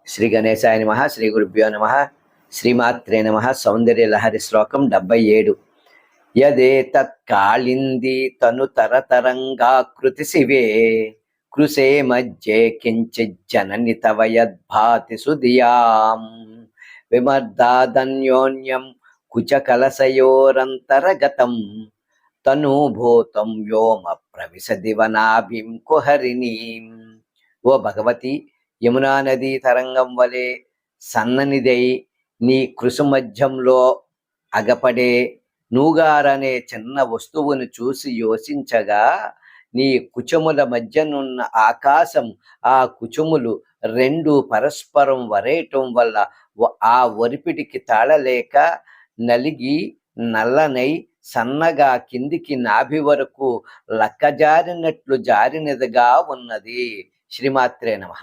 శ్రీ గణేశాయ నమః. శ్రీ గురుభ్యో నమః. శ్రీమాత్రే నమః. సౌందర్య లహరి శ్లోకం 77. యదేతత్ కాళింది తను తరతరంగాకృతి శివే కృసే మధ్యే కించిజ్జనని తవ యద్భాతి సుధియాం విమర్దాదన్యోన్యం కుచకలసయోరంతరగతం తనూభూతం వ్యోమ ప్రవిశదివనాభిం కుహరిణీం. ఓ భగవతి, యమునా నదీ తరంగం వలె సన్ననిదై నీ కృషుమధ్యంలో అగపడే నూగారనే చిన్న వస్తువును చూసి యోచించగా, నీ కుచముల మధ్యనున్న ఆకాశం, ఆ కుచములు రెండు పరస్పరం వరేయటం వల్ల ఆ ఒరిపిడికి తాళలేక నలిగి నల్లనై సన్నగా కిందికి నాభి వరకు లక్కజారినట్లు జారినదిగా ఉన్నది. శ్రీమాత్రే నమః.